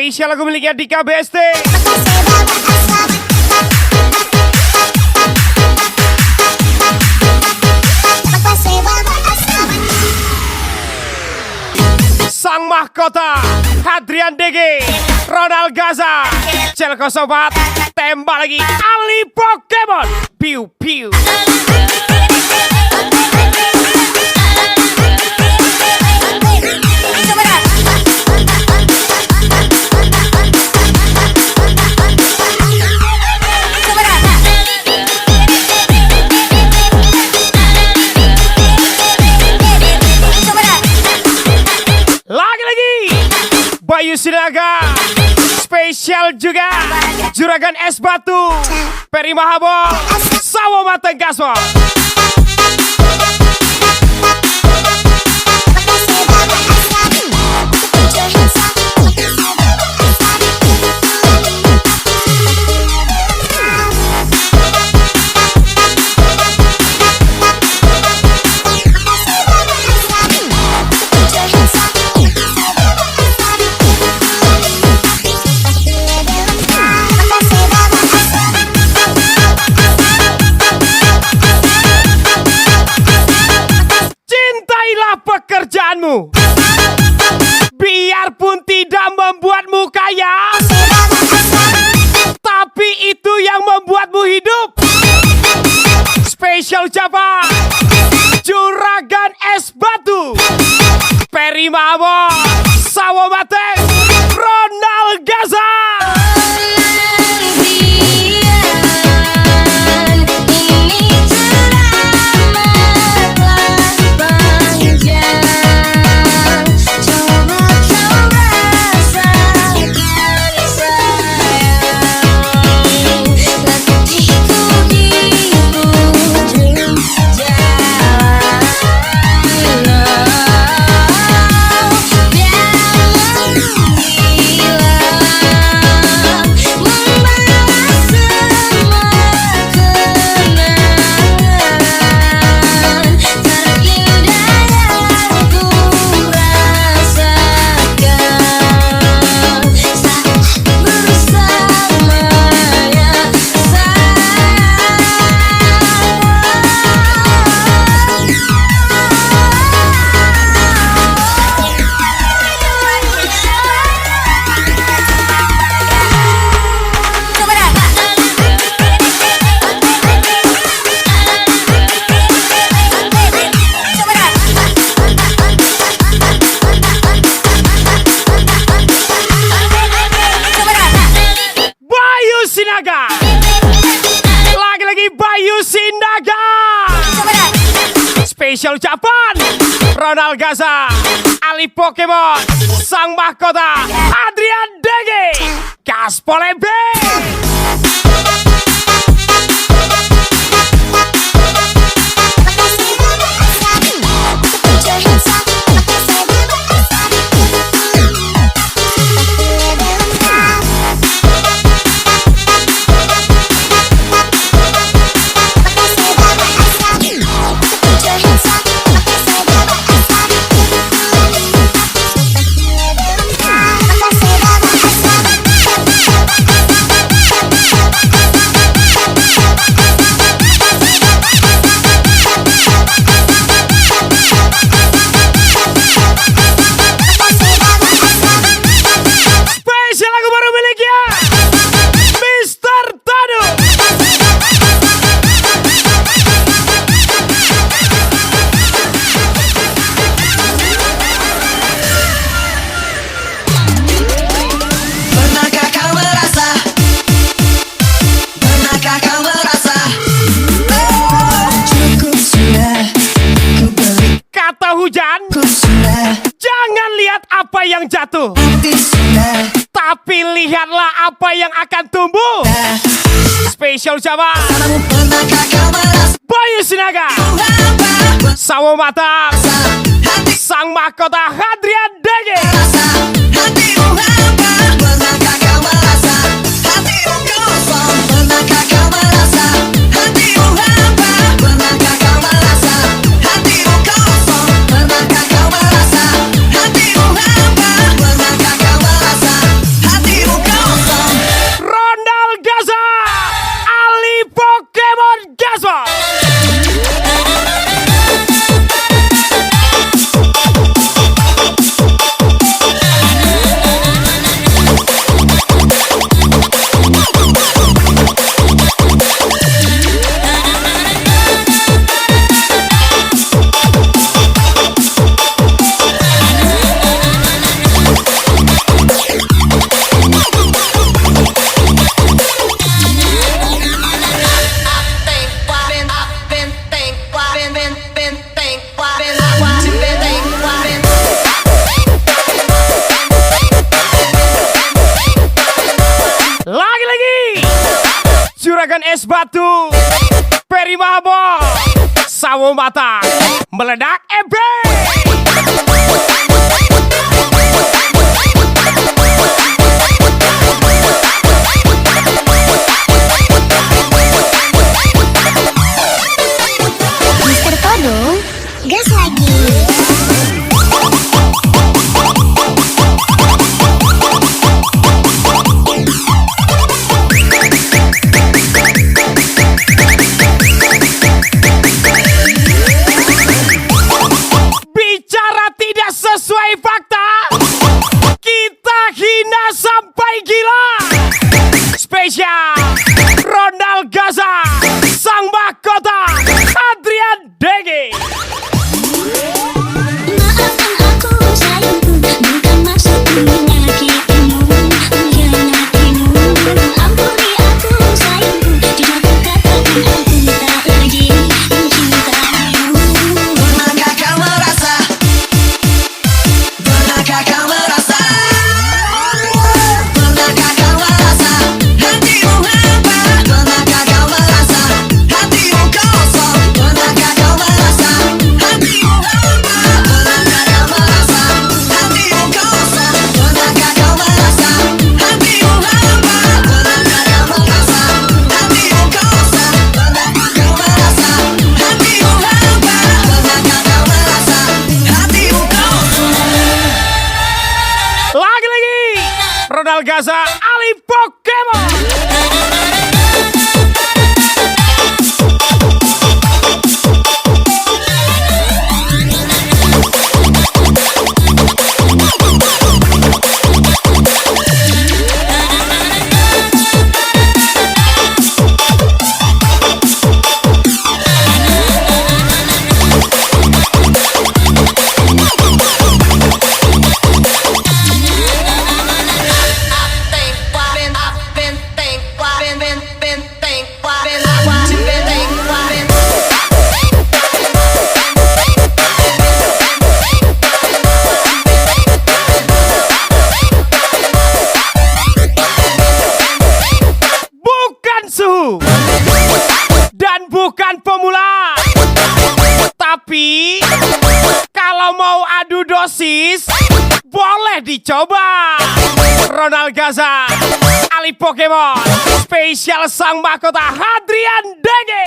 Spesial lagu miliknya Dika BST. Sang Mahkota Hadrian DG, Ronald Gaza, Celko Sobat, tembak lagi Ali Pokemon, piu piu. Bayu Sinaga, spesial juga Juragan Es Batu, Peri Mahabol, Sawo Mateng Gasmo. Pekerjaanmu, biarpun tidak membuatmu kaya, tapi itu yang membuatmu hidup. Spesial ucapan Juragan Es Batu, Peri Mahabol, Sawo Mateng, Ronald Gaza. Lagi-lagi Bayu Sinaga, spesial ucapan Ronald Gaza, Ali Pokemon, Sang Mahkota Hadrian DG, Gaspol MB. Jangan lihat apa yang jatuh, tapi lihatlah apa yang akan tumbuh. Spesial ucapan Bayu Sinaga, Sawo Mateng, Sang Mahkota Hadrian DG. Es Batu, Peri Mahabo, Sawo Mata, Meledak Ebe. Mister Todong, gas lagi. Bicara tidak sesuai fakta, kita hina sampai gila. Spesial Ronald Gaza, Sang Mahkota Adrian Dege. Maafkan aku sayangku, bukan maksudku menyakitimu, mengkhianatimu. Ampuni aku sayangku, jika ku katakan aku tak lagi mencintaimu. Pernahkah kau merasa? Pernahkah kau merasa? Pernahkah kau merasa hatimu hampa? Pernahkah kau merasa hatimu kosong? Pernahkah kau merasa hatimu hampa? Pernahkah kau merasa hatimu kosong? Pernahkah kau merasa hatimu hampa? Pernahkah kau merasa hatimu kosong? Pernahkah kau merasa hatimu hampa? Pernahkah kau merasa hatimu kosong? Lagi-lagi Ronald Gaza, Ali Pokemon. Bukan suhu dan bukan pemula, tapi kalau mau adu dosis boleh dicoba. Ronald Gaza, Ali Pokemon, spesial Sang Mahkota Hadrian Dege.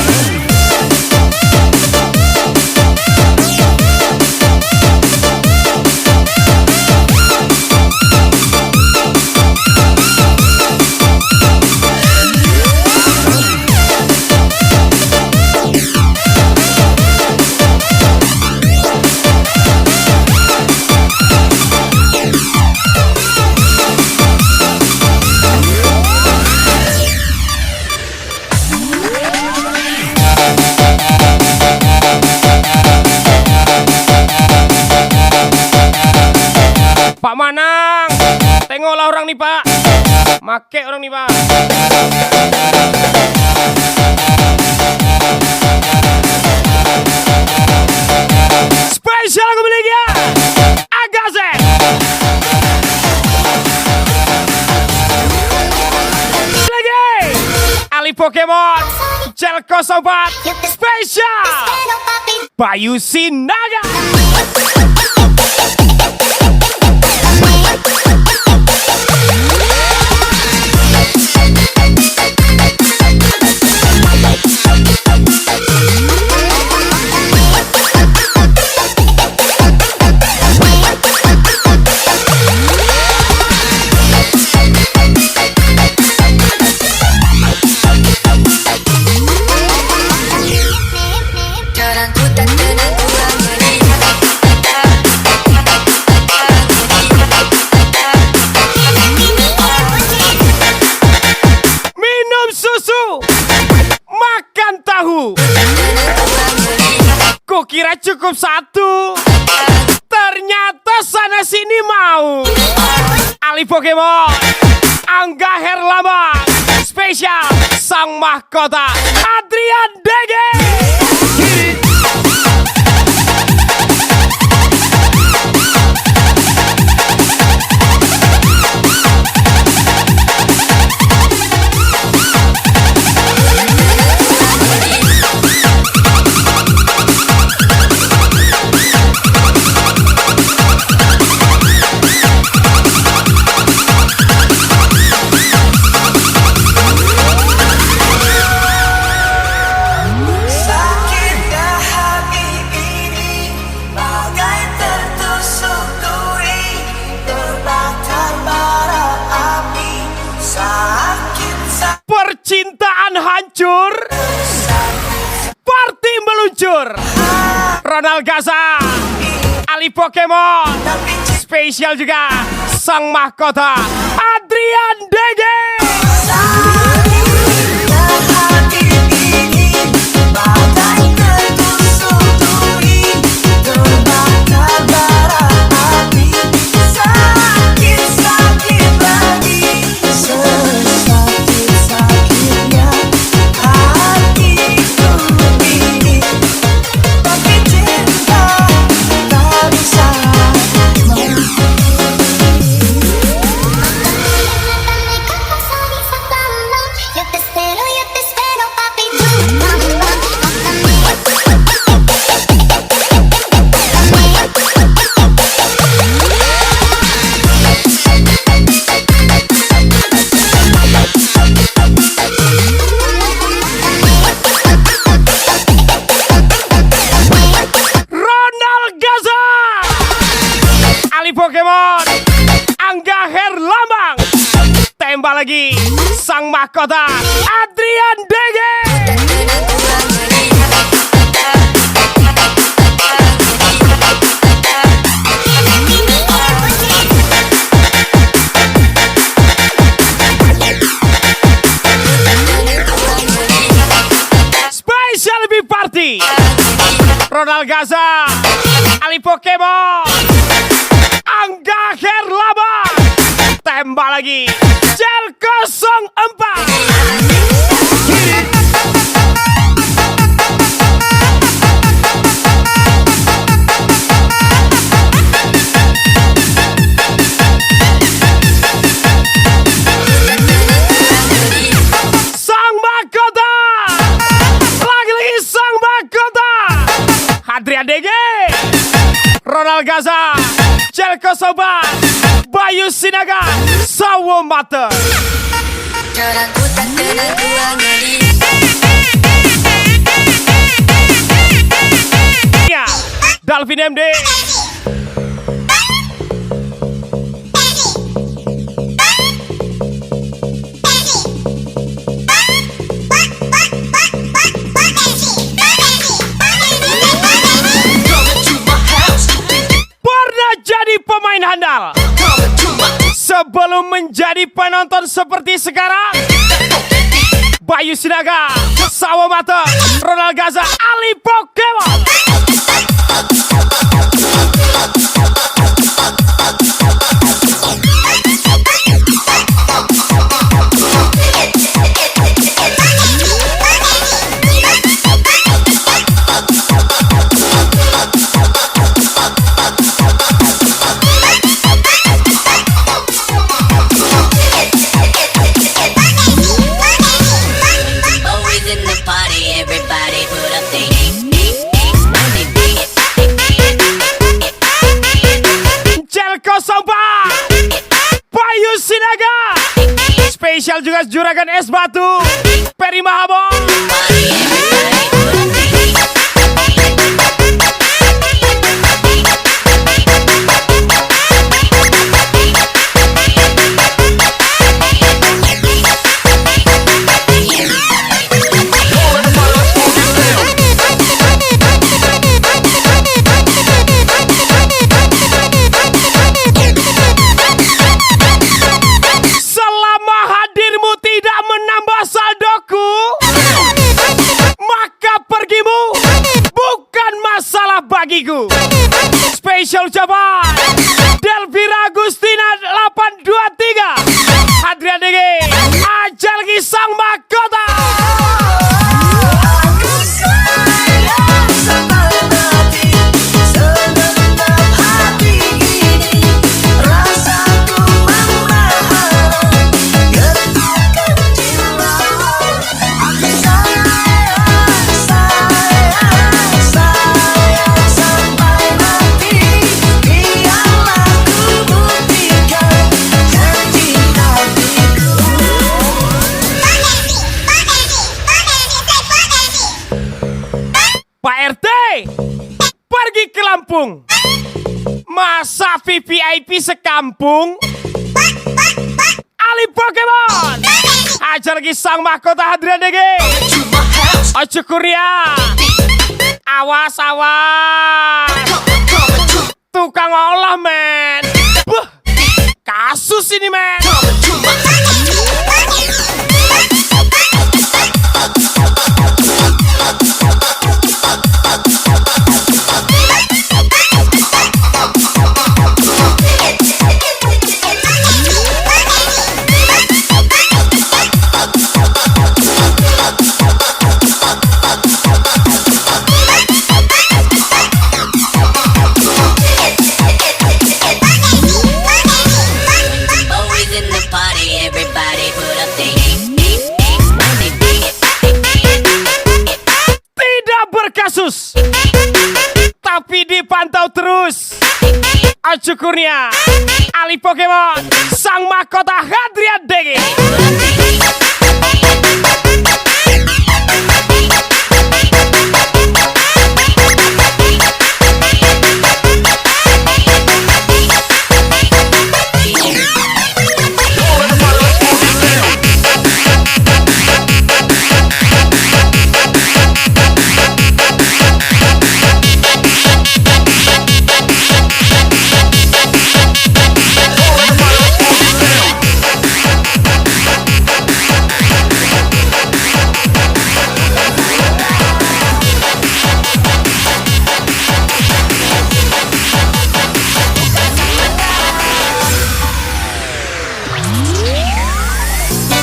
Pak Manang, tengoklah orang nih Pak, make orang nih Pak. Spesial aku miliknya Agaze. Lagi Ali Pokemon Gel 04 spesial Bayu Sinaga. Kukira cukup satu, ternyata sana sini mau. Ali Pokemon Angga Herlambang spesial Sang Mahkota Adrian Dege. meluncur. Ronald Gaza, Ali Pokemon. Spesial juga sang mahkota Adrian Dege. hati ini bagaikan tusuk duri terbakar bara api sakit lagi sesakit-sakitnya hatiku ini tapi cinta tak bisa Yo te espero, papi, tú. Ronald Gaza, Ali Pokemon, Angga Herlambang. Tembak lagi sang mahkota Adrian Dege. Special B Party, Ronald Gaza, Ali Pokemon, Angga Herlambang. Tembak lagi Cel 04. Sang mahkota, lagi-lagi sang mahkota Adrian Dege, Ronald Gaza, Cel 04, Bayu Sinaga, Sawo Mata. Jalanku tak tenang dua ngeri Ya, Dalvin MD. Pernah jadi pemain handal sebelum menjadi penonton seperti sekarang. Bayu Sinaga, Sawo Mata, Ronald Gaza, Ali Pokemon. Always in the party, everybody put up their Cel 04, Bayu Sinaga. Spesial juga Juragan Es Batu, Peri Mahabong. Selama hadirmu tidak menambah saldoku, maka pergimu bukan masalah bagiku. Spesial ucapan Delvira Agustina 823, Adrian Dege, ajal lagi sang mahkota. Aku sayang sama hati segenap hati ini rasaku membahana getakan jiwa. Aku sayang sampai mati biarlah ku buktikan janji hatiku. Pak RT pergi ke Lampung, masa VVIP sekampung. Ali Pokemon, ajar lagi sang mahkota Adrian Dege, Ojo Kuria, Awas, awas. Tukang olah, men. Buh, kasus ini, men. Always in the party, everybody put up their Tidak berkasus, tapi dipantau terus. Ojo Kurnia, Ali Pokemon, sang mahkota Hadrian Dege.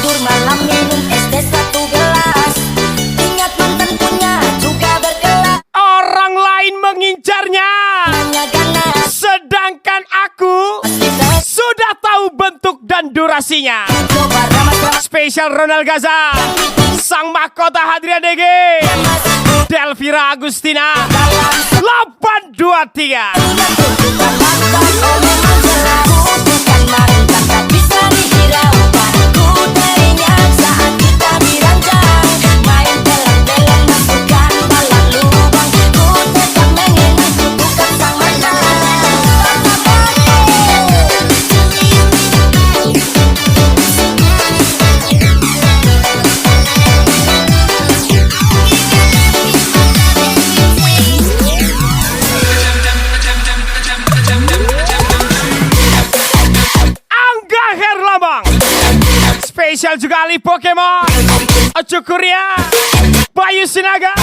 tidur malam minum es teh 1 gelas. Ingat mantan punya juga berkelas. Orang lain mengincarnya, Hanya ganas sedangkan aku kita sudah tahu bentuk dan durasinya. coba ramas Spesial Ronald Gaza, sang mahkota Hadrian Dege, Delvira Agustina, 823. tunjukkan mantan. Oh memang selalu bukan mantan, tak bisa dihiraukan. Ku teringat saat kita diranjang, main telan-telan masukkan dalam lubang. Ku tetap mengingat bukan sang mantan. Angga Herlambang, spesial juga Ali Pokemon, Ojo Kurnia, Bayu Sinaga.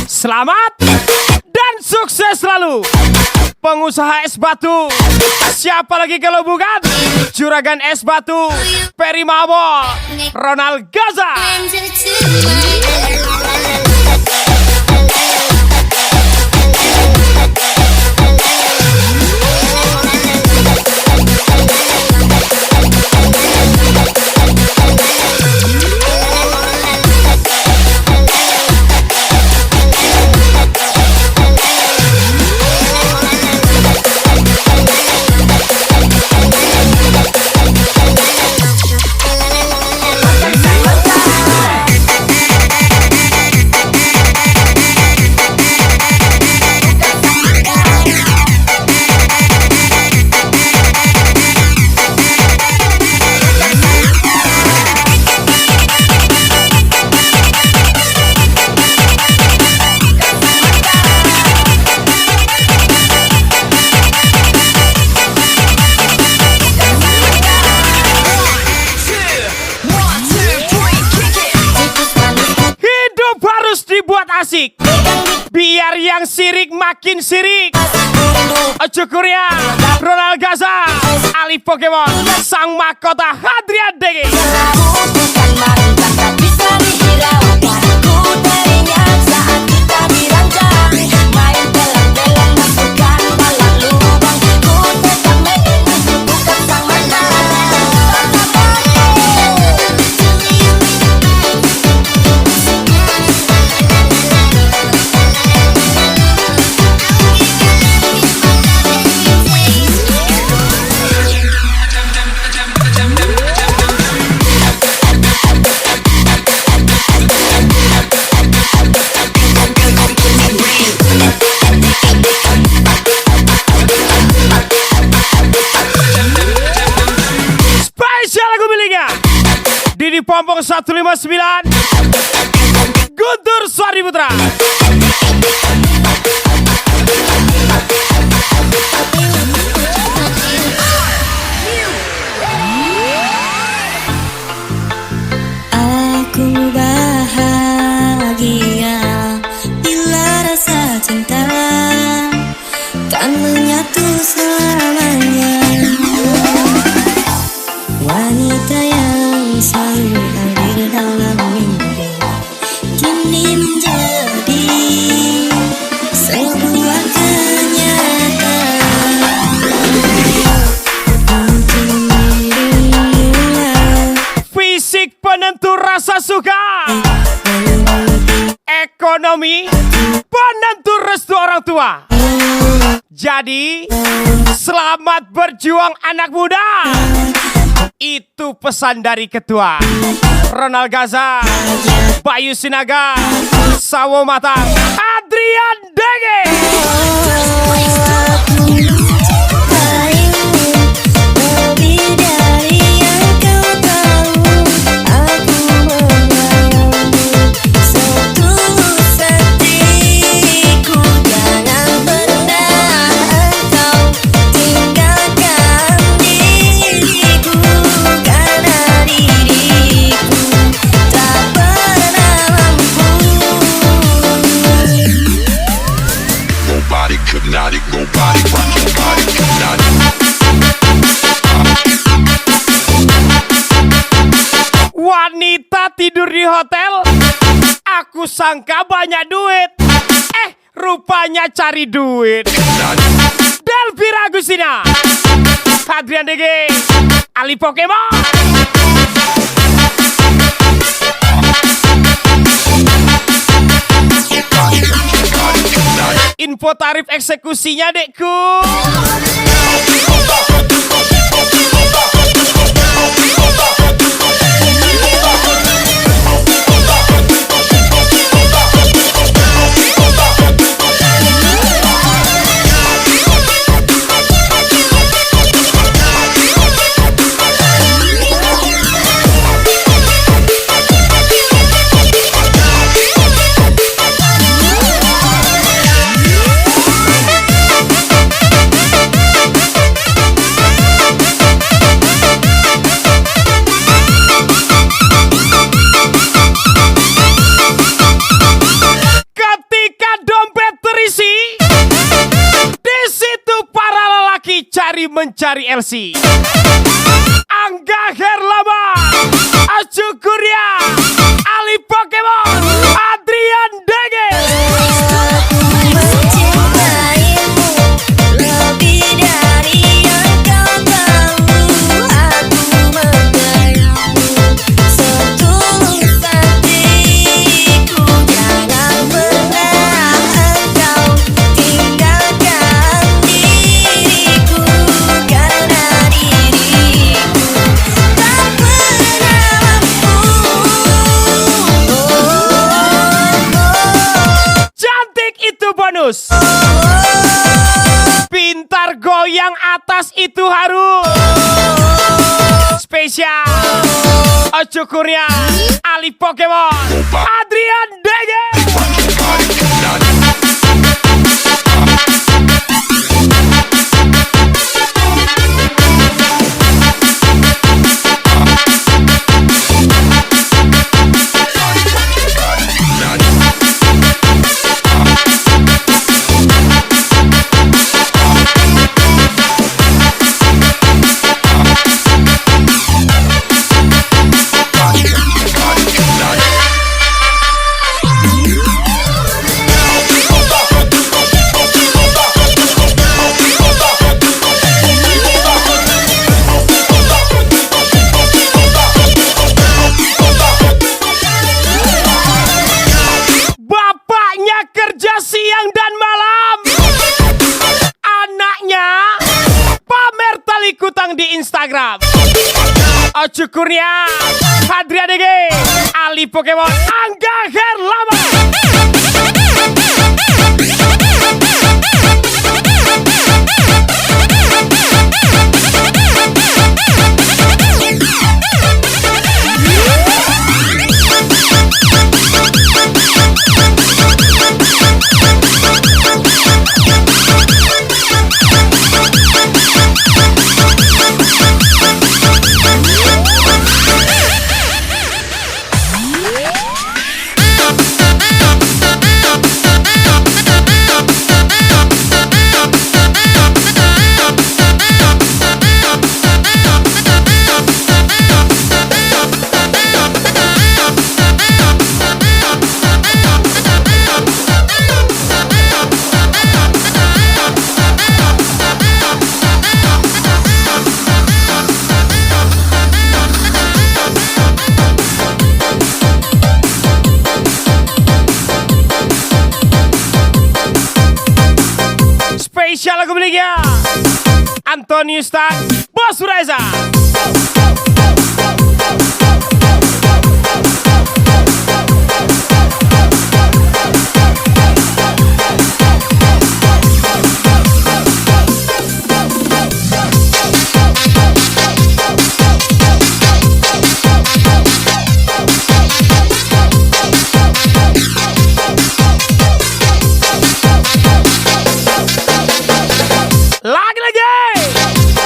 Selamat dan sukses selalu, pengusaha es batu. Siapa lagi kalau bukan juragan es batu Peri Mabo, Ronald Gaza. Asik, biar yang sirik makin sirik. Ojo Kurnia, Ronald Gaza, Ali Pokemon, sang mahkota Hadrian Dege. Bukan mantan, tak bisa dihiraukan. Ku teringat saat kita diranjang, main telan-telan masukkan dalam lubang. Ku tetap mengingat bukan sang mantan. Pompong 159 Guntur Swariputra. Aku bahagia bila rasa cinta tak menyatu selamanya. Wanita yang selalu hadir dalam mimpi kini menjadi sebuah kenyataan. Mungkin dirilah Fisik penentu rasa suka, ekonomi penentu restu orang tua. Jadi selamat berjuang anak muda. Itu pesan dari ketua. Ronald Gaza, Bayu Sinaga, Sawo Matang, Adrian Dege. Lebih dari yang kau tahu, aku menyayangimu setulus hatiku. Jangan pernah engkau tinggalkan diriku, karena diriku tak pernah mampu. Nobody could not it, nobody rock your body could not it. Wanita tidur di hotel, aku sangka banyak duit. Rupanya cari duit. Delvira Agustina, Adrian Dege, Ali Pokemon. Info tarif eksekusinya, dekku. Mencari LC. Angga Herlama, Acu Kurnia, Ali Pokemon, Adrian Dege. Mencintaimu lebih dari yang kau tahu, aku menyayangimu setulus hatiku. Jangan pernah engkau tinggalkan diriku, karena diriku tak pernah mampu. Cantik itu bonus. Pintar goyang atas itu harus. Spesial Acu Kurnia, Ali Pokemon, Adrian Dege. Instagram. Acu Kurnia, Adrian Dege, Ali Pokemon, Angga Herlama. Antonius Tan, Bos Reza.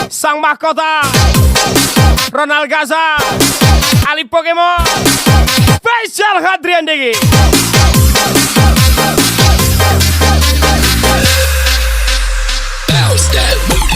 Sang Mahkota, Ronald Gaza, Ali Pokemon, Spesial Hadrian Degi. Bounce that booty.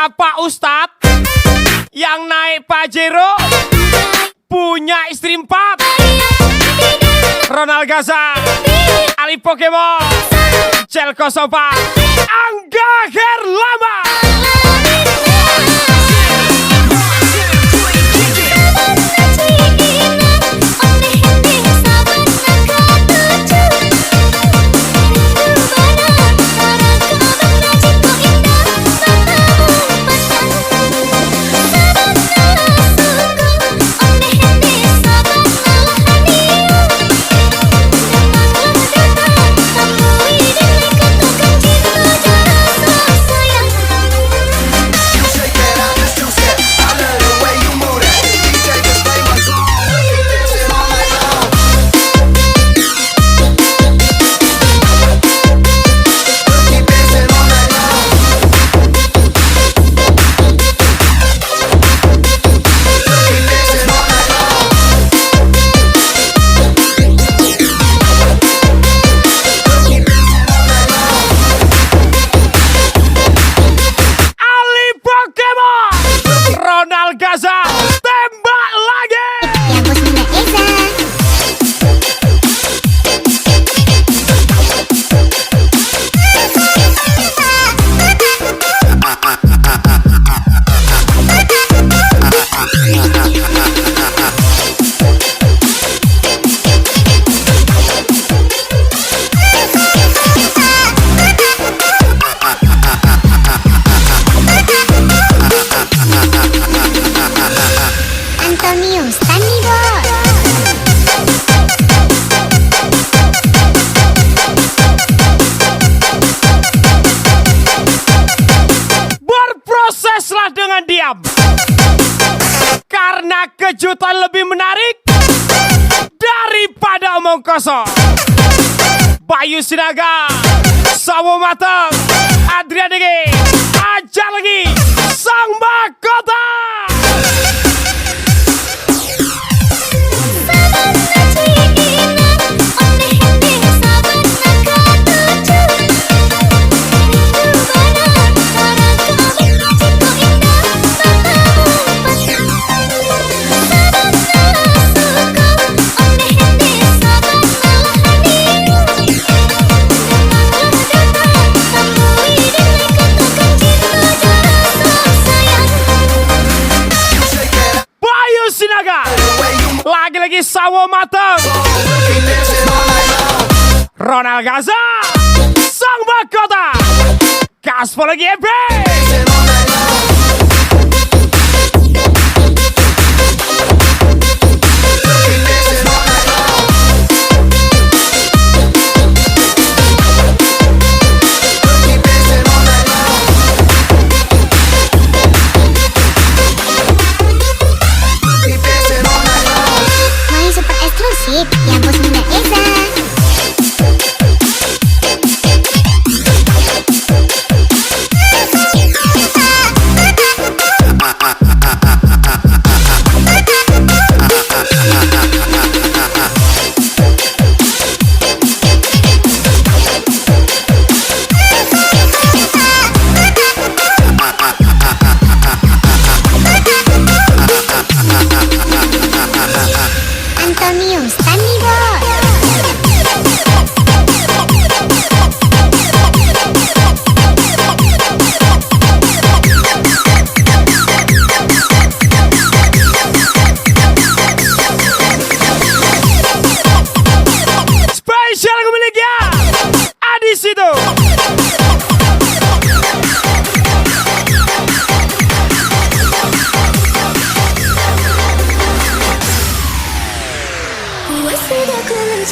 Pak Ustadz yang naik Pajero punya istri 4. Ronald Gaza, Ali Pokemon, Celko Sopa, Angga Herlama. diam. Karena kejutan lebih menarik daripada omong kosong. Bayu Sinaga, Sawo Mateng, Adrian Degi, ajar lagi Sang Mahkota. Lagi-lagi Sawo Mateng, Ronald Gaza, Sang Mahkota, Kaspo lagi EP. Yang bos Bunda Eza.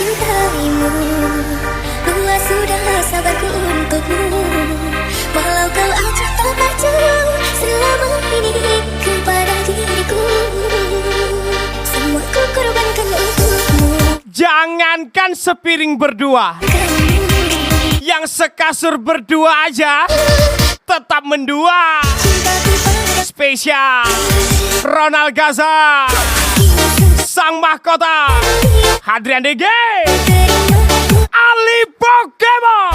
mencintaimu. Luas sudah sabarku untukmu. Walau kau acak tak acak selama ini kepada diriku. Semua ku korbankan untukmu. Jangankan sepiring berdua, yang sekasur berdua aja tetap mendua. Spesial Ronald Gaza, sang mahkota Hadrian DG, Ali Pokemon.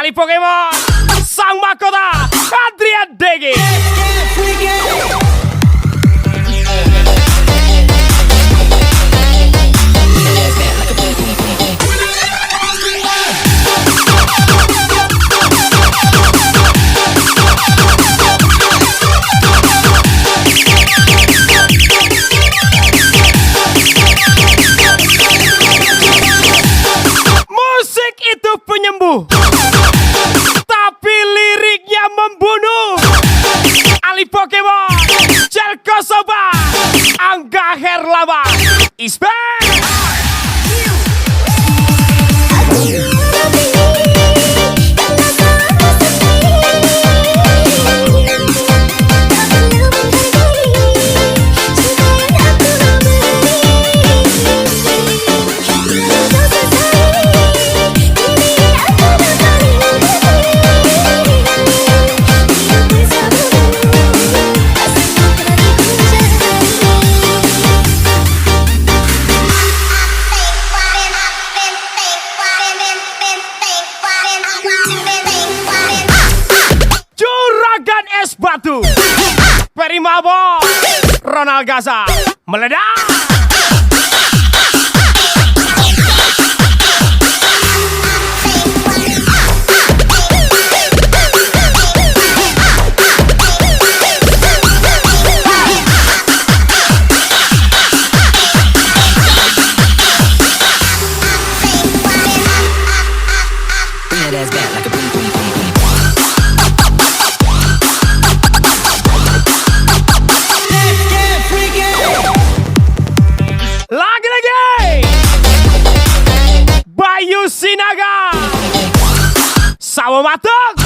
Ali Pokemon, sang mahkota Hadrian DG. Musik itu penyembuh, tapi liriknya membunuh. Ali Pokemon, Jelko Soba, Angga Herlama, is back. Juragan es batu, Perimabo, Ronald Gaza, meledak. Bayu Sinaga, Sawo Matuk,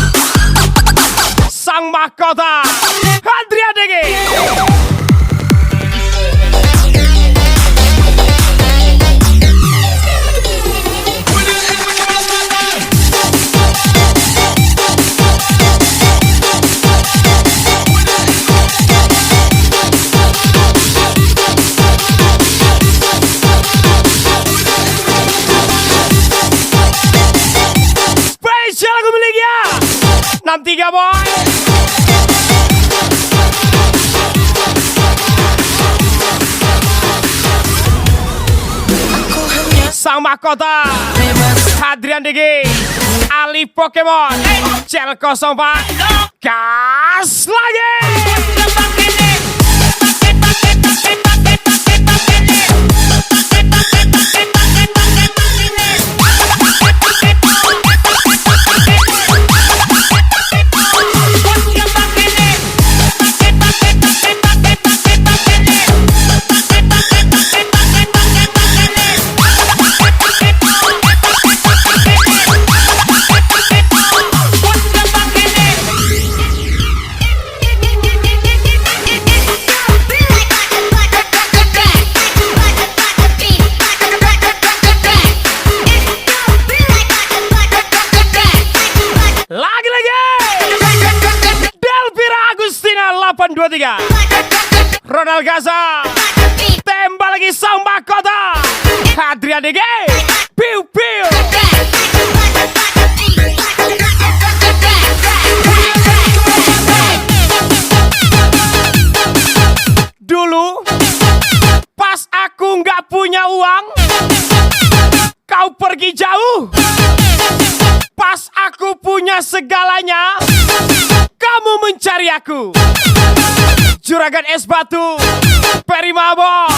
sang mahkota Hadrian DG. Spesial lagu miliknya 63 boy. Sang mahkota Hadrian DG, Ali Pokemon, Jelko Soba, gas lagi. 2, 3. Ronald Gaza. Tembak lagi sang mahkota. Adrian DG. Piu piu. Dulu pas aku nggak punya uang, kau pergi jauh. Pas aku punya segalanya, kamu mencari aku. Juragan Es Batu, Peri Mabo.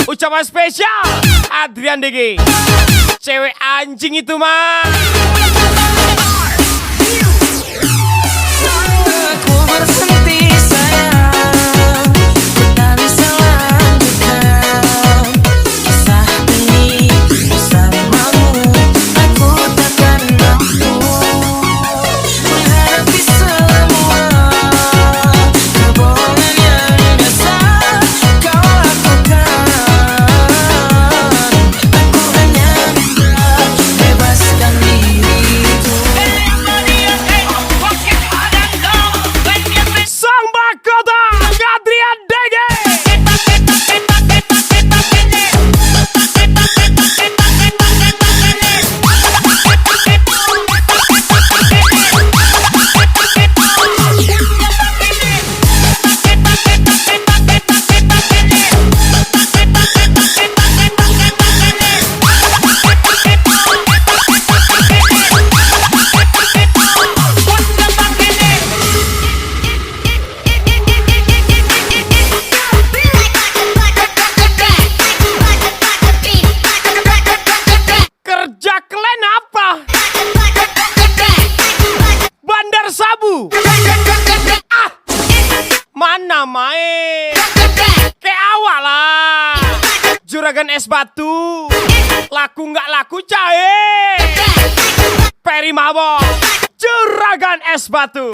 Ucapan spesial Adrian DG. Cewek anjing itu mah. Aku berhenti sayang, tak bisa lanjutkan kisah ini bersamamu. Aku takkan mampu menghadapi semua kebohongan yang biasa kau lakukan. Aku hanya minta bebaskan diriku. Sang mahkota Adrian DG. Kerja kalian apa? Bandar sabu. Ah, mana main? Kayak awal lah. Juragan Es Batu. Laku nggak laku cair. Peri Mabo. Juragan Es Batu.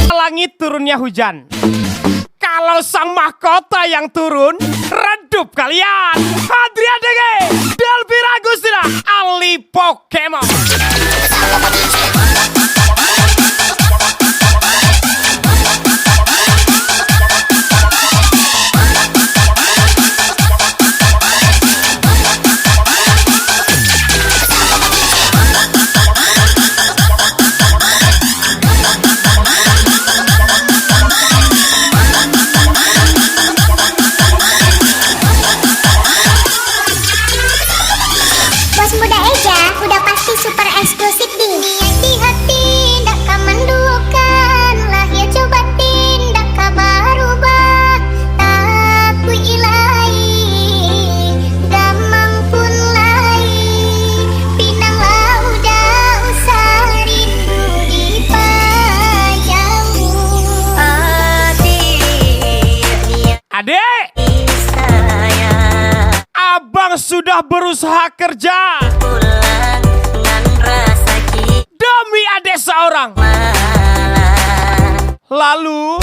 Langit turunnya hujan. Kalau sang mahkota yang turun, redup kalian. Adrian DG, Delvira Agustina, Ali Pokemon. Bos muda Eja udah pasti super eksklusif di hati dak kamandukan lah ya coba tindak kabarubah tak ku ilai damang pun lai pinang lauda usah rindu di pajau Adek, saya abang sudah berusaha kerja pulang dengan rasa demi adek seorang. Lalu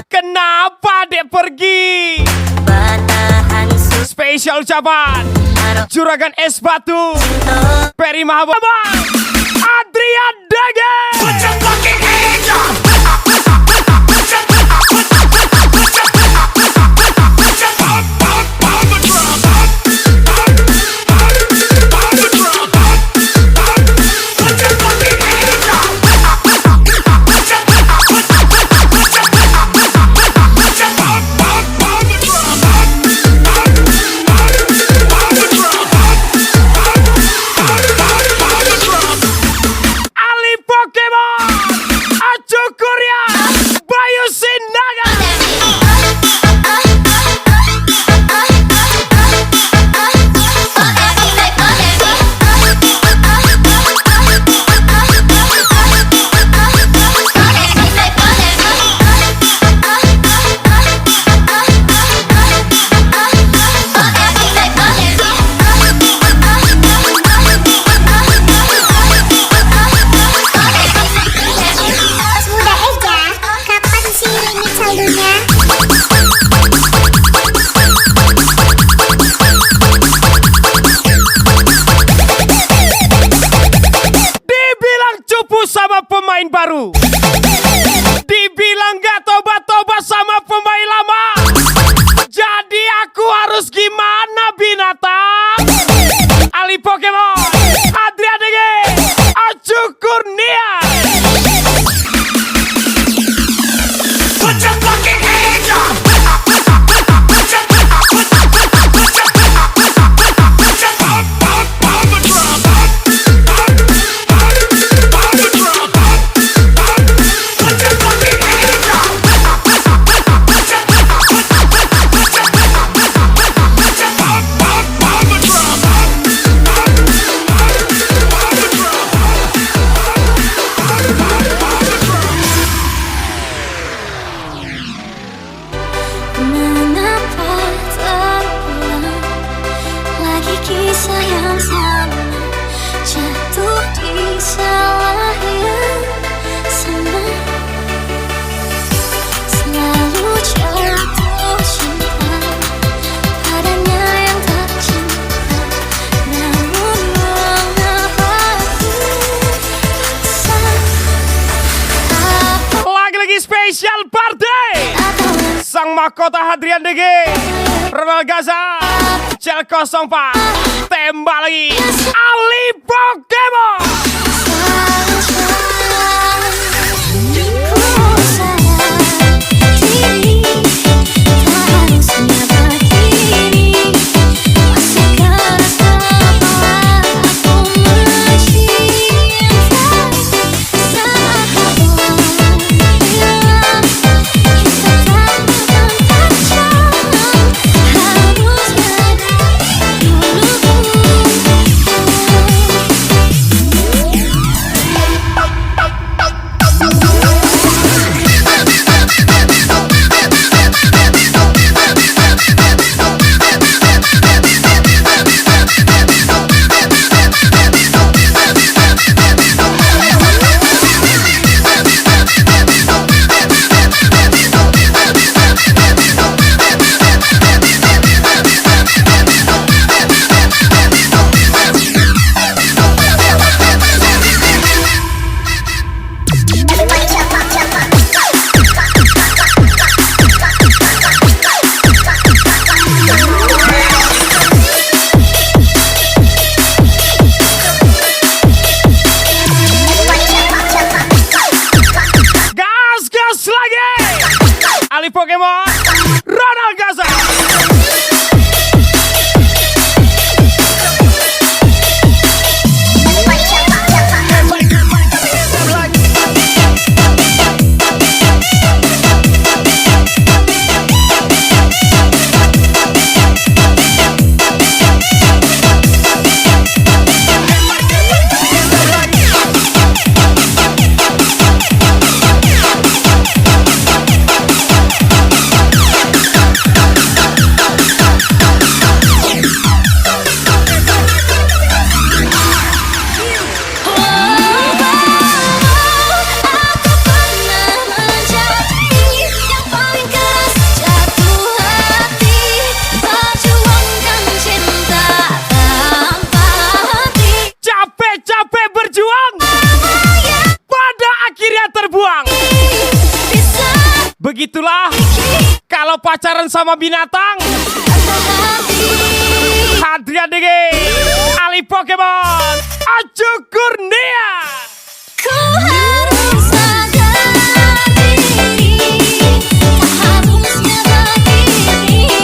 kenapa adek pergi? Spesial ucapan Juragan Es Batu, Peri Mahabo, Adrian DG. jadi salah yang sama, selalu jatuh cinta padanya yang tak cinta, namun mengapa ku paksa. Lagi-lagi spesial party sang mahkota Hadrian DG, Ronald Gaza, Cel 04, tembak lagi Ali Pokemon. Ali Pokemon, Ronald Gaza. Begitulah kalau pacaran sama binatang. Hadrian DG, Ali Pokemon, Acu Kurnia. Ku harus sadar diri, tak harusnya begini.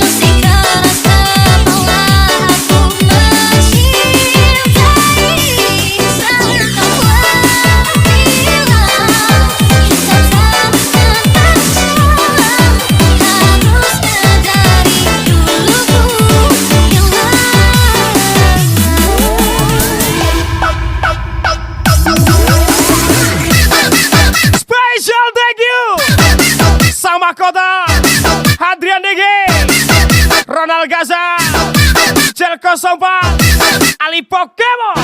Masih keras kepala aku mencintai. Saat kau bilang kita tak akan jalan, harusnya dari dulu yang Special thank you sang mahkota Hadrian DG, Ronald Gaza, Cel 04, Ali Pokemon.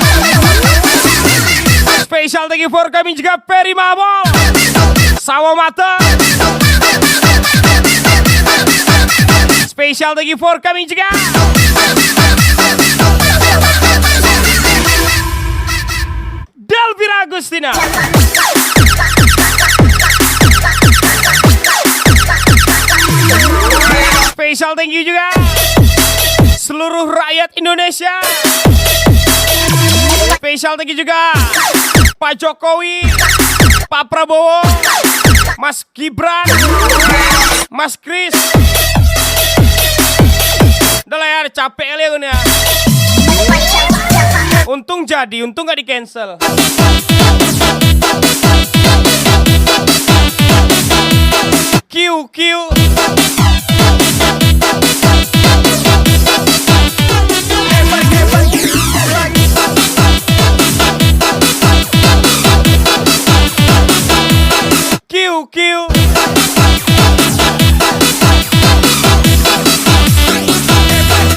Special thank you for kami juga Peri Mabol, Sawo Mata. Special thank you for kami juga Delvira Agustina. Special thank you juga seluruh rakyat Indonesia. Special thank you juga Pak Jokowi, Pak Prabowo, Mas Gibran, Mas Kris. Udah lah ya, capek kali ya. Untung jadi, untung gak di cancel. Q.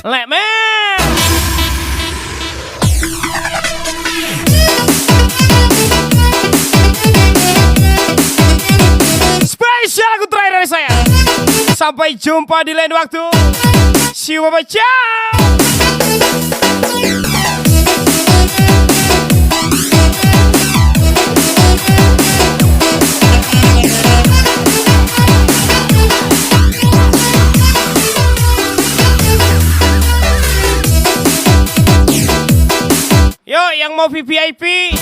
Let me. saya. Sampai jumpa di lain waktu. See you, bye-bye, ciao. Yo, yang mau VVIP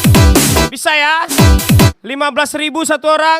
bisa ya, 15.000 satu orang.